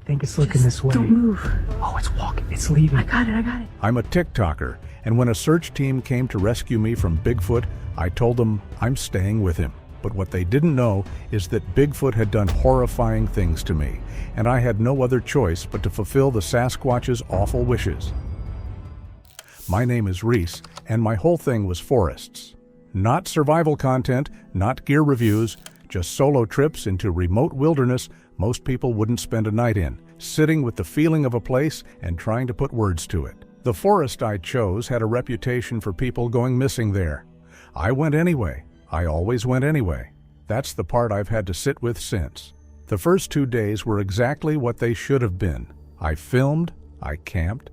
think it's looking this way. Don't move. Oh, it's walking. It's leaving. I got it. I'm a TikToker, and when a search team came to rescue me from Bigfoot, I told them I'm staying with him. But what they didn't know is that Bigfoot had done horrifying things to me, and I had no other choice but to fulfill the Sasquatch's awful wishes. My name is Reese, and my whole thing was forests. Not survival content, not gear reviews, just solo trips into remote wilderness most people wouldn't spend a night in, sitting with the feeling of a place and trying to put words to it. The forest I chose had a reputation for people going missing there. I went anyway. I always went anyway. That's the part I've had to sit with since. The first 2 days were exactly what they should have been. I filmed, I camped.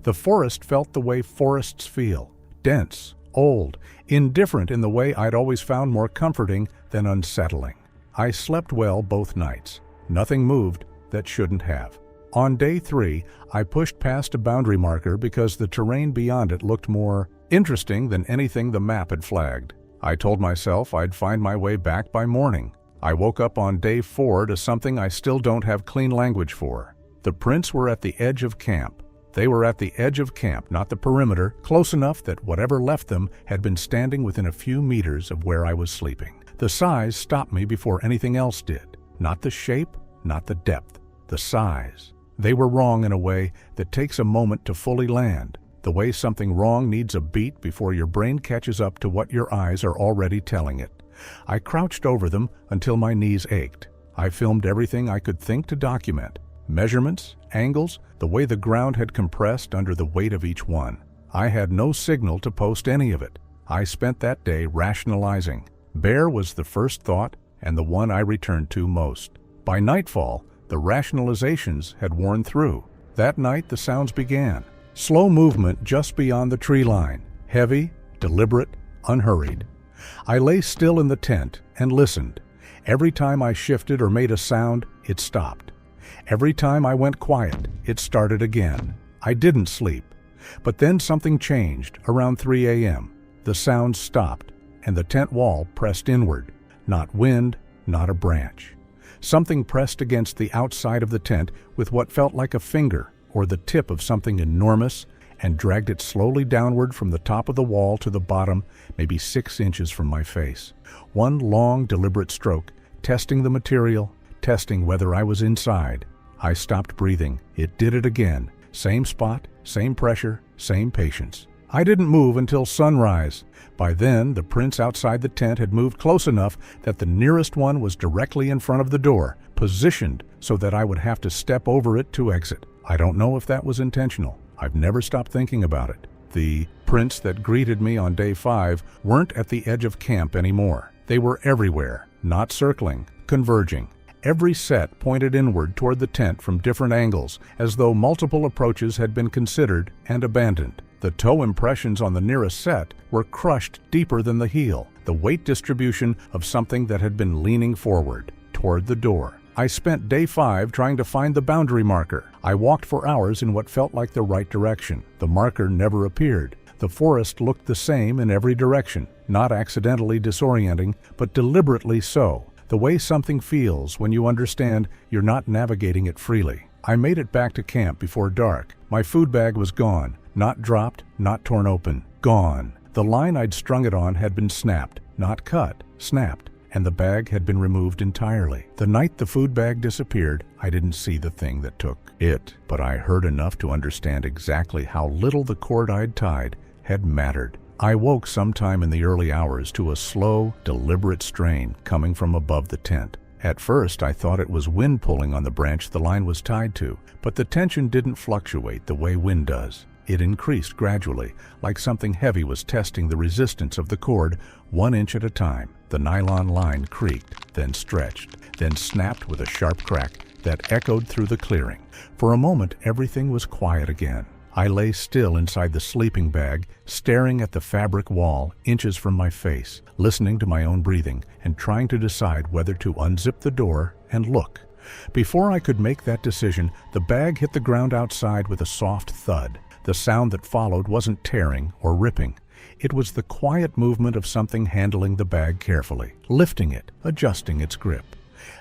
The forest felt the way forests feel, dense, old, indifferent in the way I'd always found more comforting than unsettling. I slept well both nights. Nothing moved that shouldn't have. On day 3, I pushed past a boundary marker because the terrain beyond it looked more interesting than anything the map had flagged. I told myself I'd find my way back by morning. I woke up on day 4 to something I still don't have clean language for. The prints were at the edge of camp. They were at the edge of camp, not the perimeter, close enough that whatever left them had been standing within a few meters of where I was sleeping. The size stopped me before anything else did. Not the shape, not the depth, the size. They were wrong in a way that takes a moment to fully land. The way something wrong needs a beat before your brain catches up to what your eyes are already telling it. I crouched over them until my knees ached. I filmed everything I could think to document. Measurements, angles, the way the ground had compressed under the weight of each one. I had no signal to post any of it. I spent that day rationalizing. Bear was the first thought and the one I returned to most. By nightfall, the rationalizations had worn through. That night the sounds began. Slow movement just beyond the tree line, heavy, deliberate, unhurried. I lay still in the tent and listened. Every time I shifted or made a sound, it stopped. Every time I went quiet, it started again. I didn't sleep. But then something changed around 3 a.m. The sounds stopped, and the tent wall pressed inward. Not wind, not a branch. Something pressed against the outside of the tent with what felt like a finger or the tip of something enormous, and dragged it slowly downward from the top of the wall to the bottom, maybe 6 inches from my face. One long, deliberate stroke, testing the material, testing whether I was inside. I stopped breathing. It did it again. Same spot, same pressure, same patience. I didn't move until sunrise. By then, the prints outside the tent had moved close enough that the nearest one was directly in front of the door, positioned so that I would have to step over it to exit. I don't know if that was intentional. I've never stopped thinking about it. The prints that greeted me on day 5 weren't at the edge of camp anymore. They were everywhere, not circling, converging. Every set pointed inward toward the tent from different angles, as though multiple approaches had been considered and abandoned. The toe impressions on the nearest set were crushed deeper than the heel, the weight distribution of something that had been leaning forward, toward the door. I spent day 5 trying to find the boundary marker. I walked for hours in what felt like the right direction. The marker never appeared. The forest looked the same in every direction, not accidentally disorienting, but deliberately so. The way something feels when you understand you're not navigating it freely. I made it back to camp before dark. My food bag was gone. Not dropped, not torn open. Gone. The line I'd strung it on had been snapped. Not cut, snapped. And the bag had been removed entirely. The night the food bag disappeared, I didn't see the thing that took it, but I heard enough to understand exactly how little the cord I'd tied had mattered. I woke sometime in the early hours to a slow, deliberate strain coming from above the tent. At first, I thought it was wind pulling on the branch the line was tied to, but the tension didn't fluctuate the way wind does. It increased gradually, like something heavy was testing the resistance of the cord 1 inch at a time. The nylon line creaked, then stretched, then snapped with a sharp crack that echoed through the clearing. For a moment, everything was quiet again. I lay still inside the sleeping bag, staring at the fabric wall inches from my face, listening to my own breathing and trying to decide whether to unzip the door and look. Before I could make that decision, the bag hit the ground outside with a soft thud. The sound that followed wasn't tearing or ripping. It was the quiet movement of something handling the bag carefully, lifting it, adjusting its grip.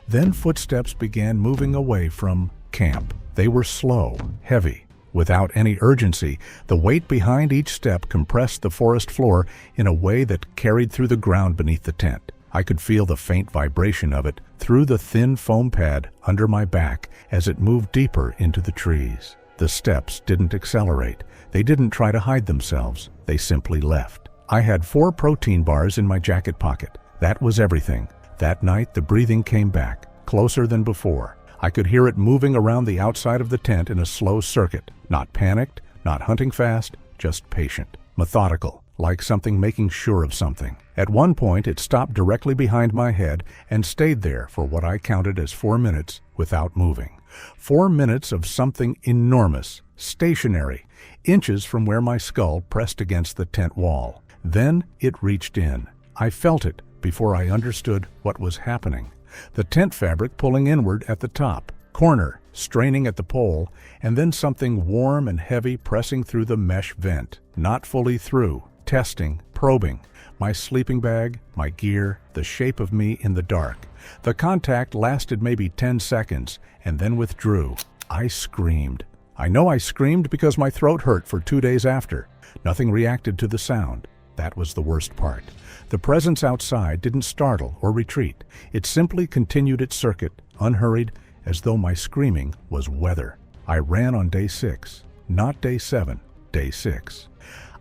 Then footsteps began moving away from camp. They were slow, heavy. Without any urgency, the weight behind each step compressed the forest floor in a way that carried through the ground beneath the tent. I could feel the faint vibration of it through the thin foam pad under my back as it moved deeper into the trees. The steps didn't accelerate. They didn't try to hide themselves. They simply left. I had 4 protein bars in my jacket pocket. That was everything. That night, the breathing came back, closer than before. I could hear it moving around the outside of the tent in a slow circuit. Not panicked, not hunting fast, just patient, methodical, like something making sure of something. At one point, it stopped directly behind my head and stayed there for what I counted as 4 minutes without moving. 4 minutes of something enormous, stationary, inches from where my skull pressed against the tent wall. Then it reached in. I felt it before I understood what was happening. The tent fabric pulling inward at the top, corner straining at the pole, and then something warm and heavy pressing through the mesh vent. Not fully through, testing, probing. My sleeping bag, my gear, the shape of me in the dark. The contact lasted maybe 10 seconds and then withdrew. I screamed. I know I screamed because my throat hurt for 2 days after. Nothing reacted to the sound. That was the worst part. The presence outside didn't startle or retreat. It simply continued its circuit, unhurried, as though my screaming was weather. I ran on day 6, not day 7, day 6.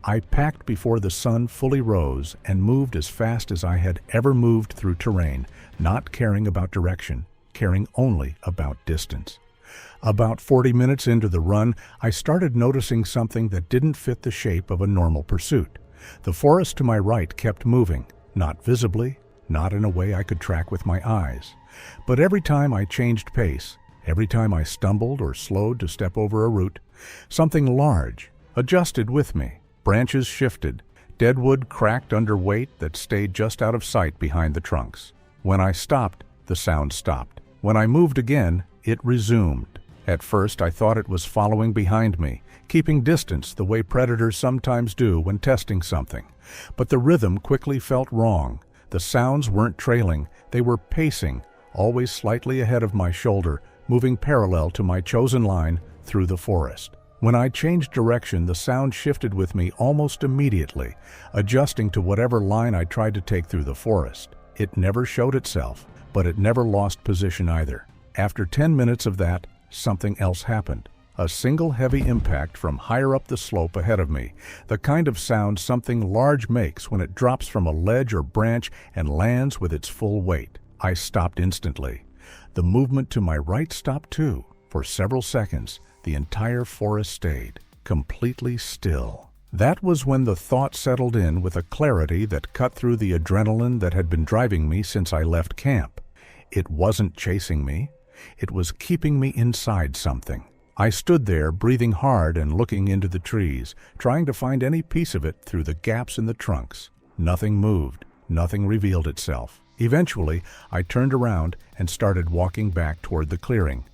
I packed before the sun fully rose and moved as fast as I had ever moved through terrain, not caring about direction, caring only about distance. About 40 minutes into the run, I started noticing something that didn't fit the shape of a normal pursuit. The forest to my right kept moving, not visibly, not in a way I could track with my eyes. But every time I changed pace, every time I stumbled or slowed to step over a root, something large adjusted with me. Branches shifted, deadwood cracked under weight that stayed just out of sight behind the trunks. When I stopped, the sound stopped. When I moved again, it resumed. At first, I thought it was following behind me, keeping distance the way predators sometimes do when testing something. But the rhythm quickly felt wrong. The sounds weren't trailing, they were pacing, always slightly ahead of my shoulder, moving parallel to my chosen line through the forest. When I changed direction, the sound shifted with me almost immediately, adjusting to whatever line I tried to take through the forest. It never showed itself, but it never lost position either. After 10 minutes of that, something else happened. A single heavy impact from higher up the slope ahead of me, the kind of sound something large makes when it drops from a ledge or branch and lands with its full weight. I stopped instantly. The movement to my right stopped too. For several seconds, the entire forest stayed, completely still. That was when the thought settled in with a clarity that cut through the adrenaline that had been driving me since I left camp. It wasn't chasing me. It was keeping me inside something. I stood there, breathing hard and looking into the trees, trying to find any piece of it through the gaps in the trunks. Nothing moved. Nothing revealed itself. Eventually, I turned around and started walking back toward the clearing.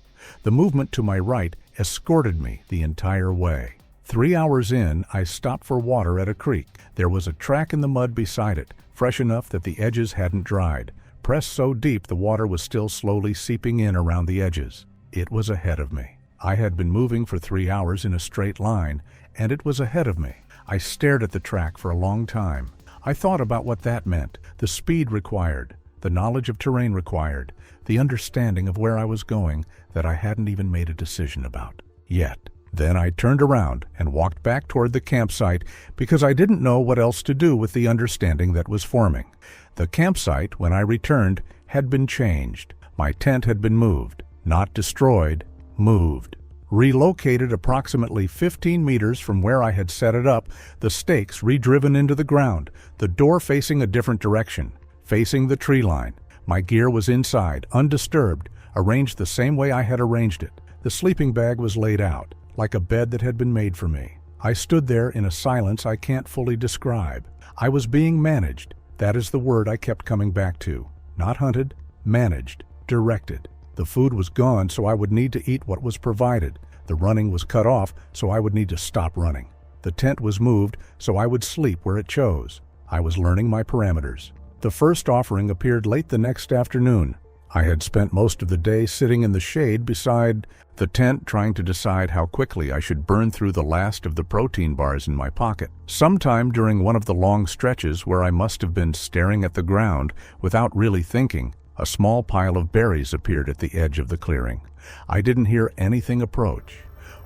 The movement to my right escorted me the entire way. 3 hours in, I stopped for water at a creek. There was a track in the mud beside it, fresh enough that the edges hadn't dried. Pressed so deep the water was still slowly seeping in around the edges. It was ahead of me. I had been moving for 3 hours in a straight line, and it was ahead of me. I stared at the track for a long time. I thought about what that meant, the speed required, the knowledge of terrain required, the understanding of where I was going that I hadn't even made a decision about yet. Then I turned around and walked back toward the campsite because I didn't know what else to do with the understanding that was forming. The campsite, when I returned, had been changed. My tent had been moved, not destroyed, moved. Relocated approximately 15 meters from where I had set it up, the stakes redriven into the ground, the door facing a different direction, facing the tree line. My gear was inside, undisturbed, arranged the same way I had arranged it. The sleeping bag was laid out, like a bed that had been made for me. I stood there in a silence I can't fully describe. I was being managed. That is the word I kept coming back to. Not hunted, managed, directed. The food was gone, so I would need to eat what was provided. The running was cut off, so I would need to stop running. The tent was moved, so I would sleep where it chose. I was learning my parameters. The first offering appeared late the next afternoon. I had spent most of the day sitting in the shade beside the tent trying to decide how quickly I should burn through the last of the protein bars in my pocket. Sometime during one of the long stretches where I must have been staring at the ground without really thinking, a small pile of berries appeared at the edge of the clearing. I didn't hear anything approach.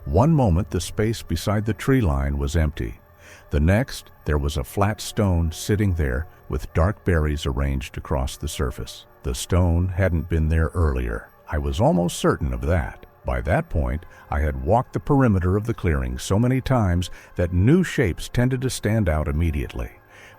One moment the space beside the tree line was empty. The next, there was a flat stone sitting there with dark berries arranged across the surface. The stone hadn't been there earlier. I was almost certain of that. By that point, I had walked the perimeter of the clearing so many times that new shapes tended to stand out immediately,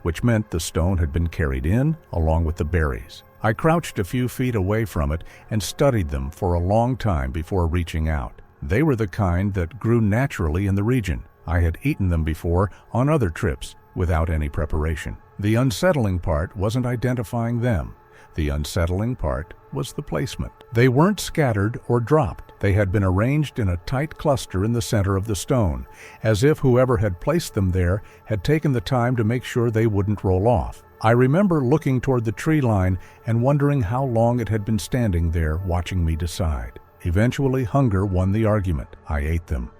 which meant the stone had been carried in along with the berries. I crouched a few feet away from it and studied them for a long time before reaching out. They were the kind that grew naturally in the region. I had eaten them before on other trips without any preparation. The unsettling part wasn't identifying them. The unsettling part was the placement. They weren't scattered or dropped. They had been arranged in a tight cluster in the center of the stone, as if whoever had placed them there had taken the time to make sure they wouldn't roll off. I remember looking toward the tree line and wondering how long it had been standing there watching me decide. Eventually, hunger won the argument. I ate them.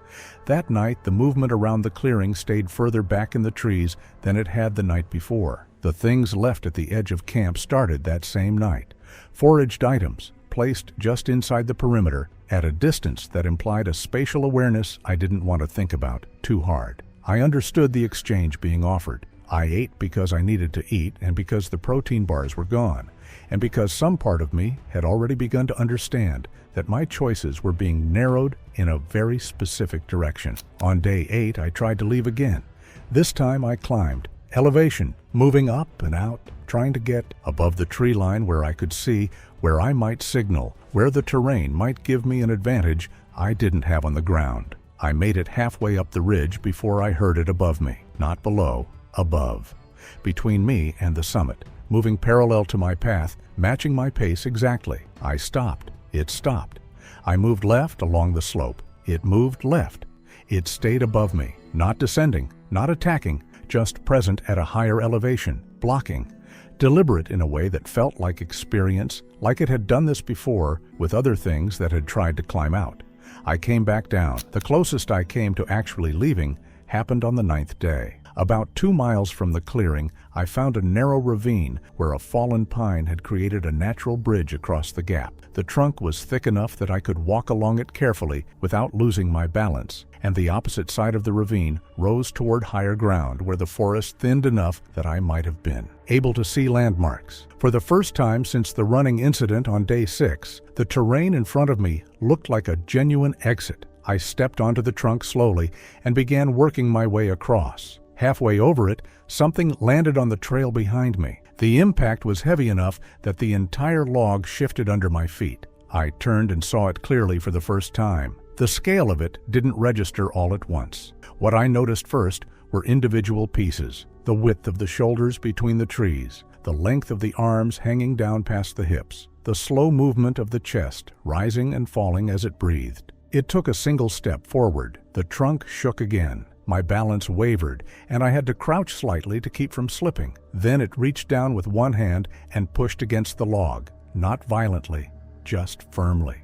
That night, the movement around the clearing stayed further back in the trees than it had the night before. The things left at the edge of camp started that same night. Foraged items, placed just inside the perimeter, at a distance that implied a spatial awareness I didn't want to think about too hard. I understood the exchange being offered. I ate because I needed to eat and because the protein bars were gone, and because some part of me had already begun to understand that my choices were being narrowed in a very specific direction. On day 8, I tried to leave again. This time I climbed. Elevation, moving up and out, trying to get above the tree line where I could see, where I might signal, where the terrain might give me an advantage I didn't have on the ground. I made it halfway up the ridge before I heard it above me, not below, above, between me and the summit, moving parallel to my path, matching my pace exactly. I stopped. It stopped. I moved left along the slope. It moved left. It stayed above me, not descending, not attacking, just present at a higher elevation, blocking, deliberate in a way that felt like experience, like it had done this before with other things that had tried to climb out. I came back down. The closest I came to actually leaving happened on the 9th day. About 2 miles from the clearing, I found a narrow ravine where a fallen pine had created a natural bridge across the gap. The trunk was thick enough that I could walk along it carefully without losing my balance, and the opposite side of the ravine rose toward higher ground where the forest thinned enough that I might have been able to see landmarks. For the first time since the running incident on day 6, the terrain in front of me looked like a genuine exit. I stepped onto the trunk slowly and began working my way across. Halfway over it, something landed on the trail behind me. The impact was heavy enough that the entire log shifted under my feet. I turned and saw it clearly for the first time. The scale of it didn't register all at once. What I noticed first were individual pieces, the width of the shoulders between the trees, the length of the arms hanging down past the hips, the slow movement of the chest, rising and falling as it breathed. It took a single step forward. The trunk shook again. My balance wavered, and I had to crouch slightly to keep from slipping. Then it reached down with one hand and pushed against the log, not violently, just firmly.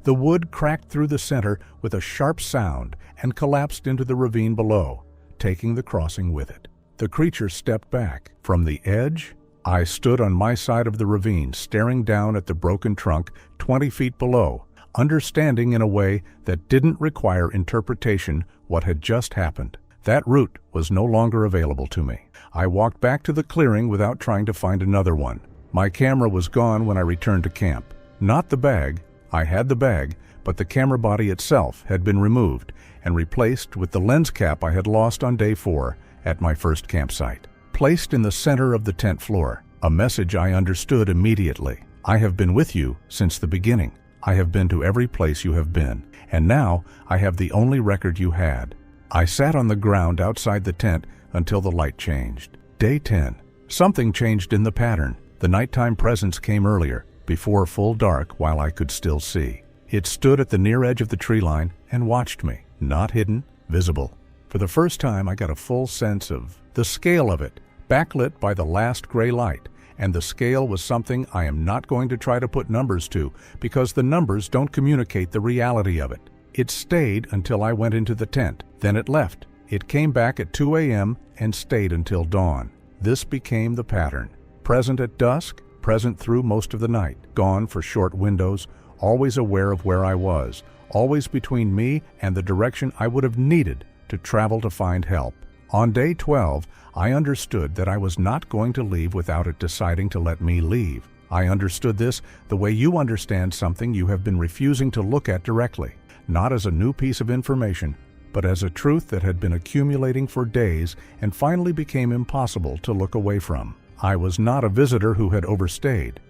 The wood cracked through the center with a sharp sound and collapsed into the ravine below, taking the crossing with it. The creature stepped back. From the edge, I stood on my side of the ravine, staring down at the broken trunk 20 feet below, understanding in a way that didn't require interpretation what had just happened. That route was no longer available to me. I walked back to the clearing without trying to find another one. My camera was gone when I returned to camp. Not the bag. I had the bag, but the camera body itself had been removed and replaced with the lens cap I had lost on day 4 at my first campsite. Placed in the center of the tent floor, a message I understood immediately. I have been with you since the beginning. I have been to every place you have been, and now I have the only record you had. I sat on the ground outside the tent until the light changed. Day 10. Something changed in the pattern. The nighttime presence came earlier, before full dark while I could still see. It stood at the near edge of the tree line and watched me, not hidden, visible. For the first time I got a full sense of the scale of it, backlit by the last gray light, and the scale was something I am not going to try to put numbers to, because the numbers don't communicate the reality of it. It stayed until I went into the tent. Then it left. It came back at 2 a.m. and stayed until dawn. This became the pattern. Present at dusk, present through most of the night, gone for short windows, always aware of where I was, always between me and the direction I would have needed to travel to find help. On day 12, I understood that I was not going to leave without it deciding to let me leave. I understood this the way you understand something you have been refusing to look at directly, not as a new piece of information, but as a truth that had been accumulating for days and finally became impossible to look away from. I was not a visitor who had overstayed.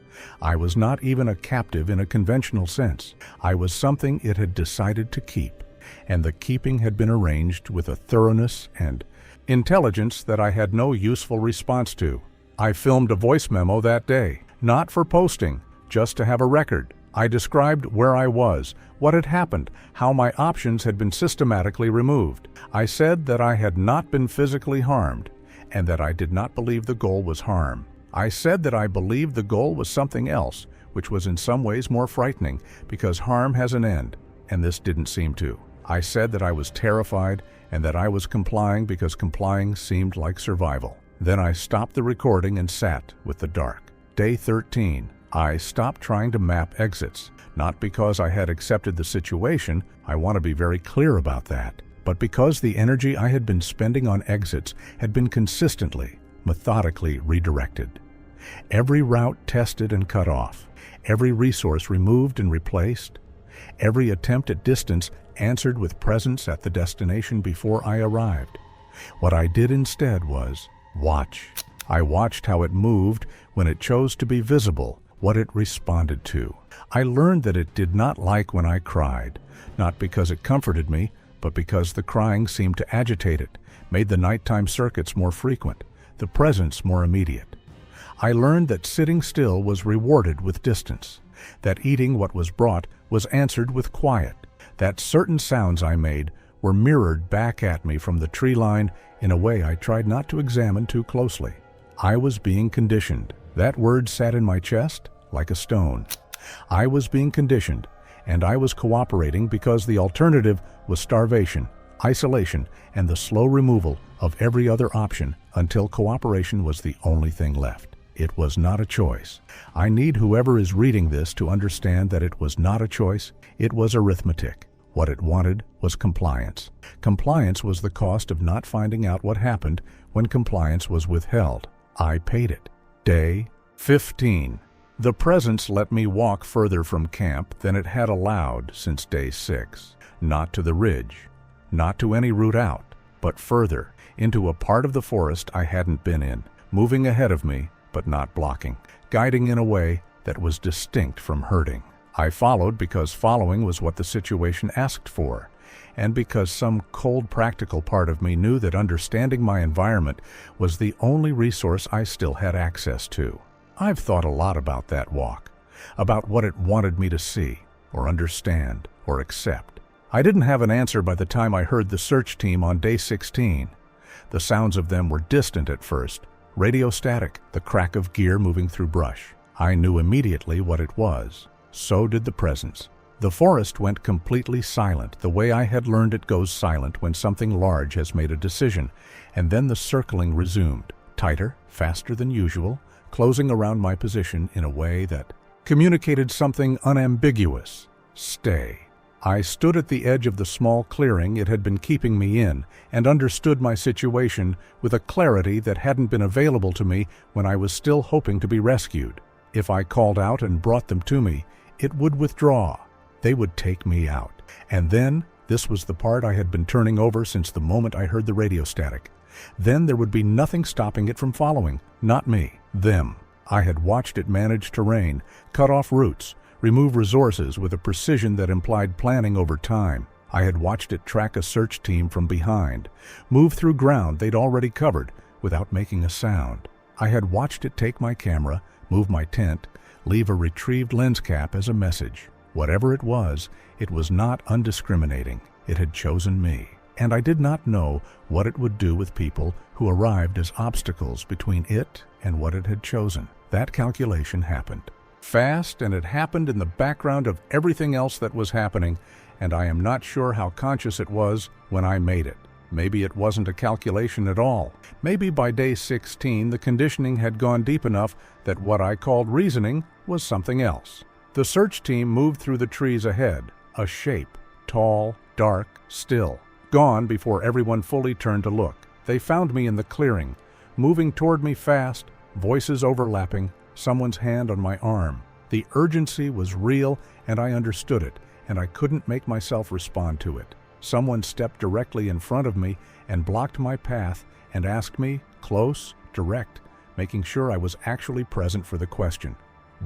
I was not even a captive in a conventional sense. I was something it had decided to keep, and the keeping had been arranged with a thoroughness and intelligence that I had no useful response to. I filmed a voice memo that day, not for posting, just to have a record. I described where I was, what had happened, how my options had been systematically removed. I said that I had not been physically harmed, and that I did not believe the goal was harm. I said that I believed the goal was something else, which was in some ways more frightening, because harm has an end, and this didn't seem to. I said that I was terrified, and that I was complying because complying seemed like survival. Then I stopped the recording and sat with the dark. Day 13, I stopped trying to map exits, not because I had accepted the situation, I want to be very clear about that, but because the energy I had been spending on exits had been consistently, methodically redirected. Every route tested and cut off, every resource removed and replaced, every attempt at distance answered with presence at the destination before I arrived. What I did instead was watch. I watched how it moved when it chose to be visible, what it responded to. I learned that it did not like when I cried, not because it comforted me, but because the crying seemed to agitate it, made the nighttime circuits more frequent, the presence more immediate. I learned that sitting still was rewarded with distance, that eating what was brought was answered with quiet, that certain sounds I made were mirrored back at me from the tree line in a way I tried not to examine too closely. I was being conditioned. That word sat in my chest like a stone. I was being conditioned, and I was cooperating because the alternative was starvation, isolation, and the slow removal of every other option until cooperation was the only thing left. It was not a choice. I need whoever is reading this to understand that it was not a choice, it was arithmetic. What it wanted was compliance. Compliance was the cost of not finding out what happened when compliance was withheld. I paid it. Day 15. The presence let me walk further from camp than it had allowed since day 6. Not to the ridge, not to any route out, but further, into a part of the forest I hadn't been in, moving ahead of me, but not blocking, guiding in a way that was distinct from hurting. I followed because following was what the situation asked for, and because some cold practical part of me knew that understanding my environment was the only resource I still had access to. I've thought a lot about that walk, about what it wanted me to see, or understand, or accept. I didn't have an answer by the time I heard the search team on day 16. The sounds of them were distant at first, radio static, the crack of gear moving through brush. I knew immediately what it was. So did the presence. The forest went completely silent, the way I had learned it goes silent when something large has made a decision, and then the circling resumed, tighter, faster than usual, closing around my position in a way that communicated something unambiguous. Stay. I stood at the edge of the small clearing it had been keeping me in and understood my situation with a clarity that hadn't been available to me when I was still hoping to be rescued. If I called out and brought them to me, it would withdraw. They would take me out. And then, this was the part I had been turning over since the moment I heard the radio static. Then there would be nothing stopping it from following. Not me. Them. I had watched it manage terrain, cut off routes, remove resources with a precision that implied planning over time. I had watched it track a search team from behind, move through ground they'd already covered without making a sound. I had watched it take my camera, move my tent, leave a retrieved lens cap as a message. Whatever it was not undiscriminating. It had chosen me. And I did not know what it would do with people who arrived as obstacles between it and what it had chosen. That calculation happened. Fast, and it happened in the background of everything else that was happening, and I am not sure how conscious it was when I made it. Maybe it wasn't a calculation at all. Maybe by day 16 the conditioning had gone deep enough that what I called reasoning was something else. The search team moved through the trees ahead, a shape, tall, dark, still, gone before everyone fully turned to look. They found me in the clearing, moving toward me fast, voices overlapping, someone's hand on my arm. The urgency was real, and I understood it, and I couldn't make myself respond to it. Someone stepped directly in front of me and blocked my path and asked me, close, direct, making sure I was actually present for the question,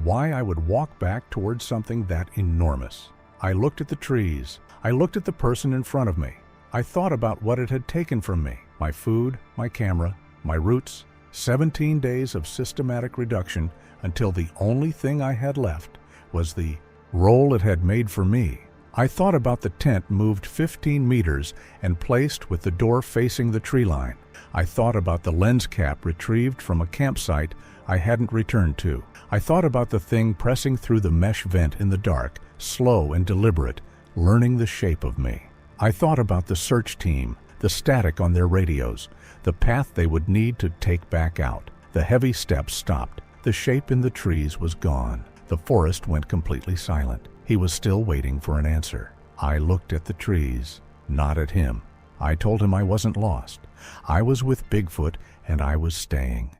why I would walk back towards something that enormous. I looked at the trees. I looked at the person in front of me. I thought about what it had taken from me, my food, my camera, my roots, 17 days of systematic reduction until the only thing I had left was the role it had made for me. I thought about the tent moved 15 meters and placed with the door facing the tree line. I thought about the lens cap retrieved from a campsite I hadn't returned to. I thought about the thing pressing through the mesh vent in the dark, slow and deliberate, learning the shape of me. I thought about the search team, the static on their radios, the path they would need to take back out. The heavy steps stopped. The shape in the trees was gone. The forest went completely silent. He was still waiting for an answer. I looked at the trees, not at him. I told him I wasn't lost. I was with Bigfoot, and I was staying.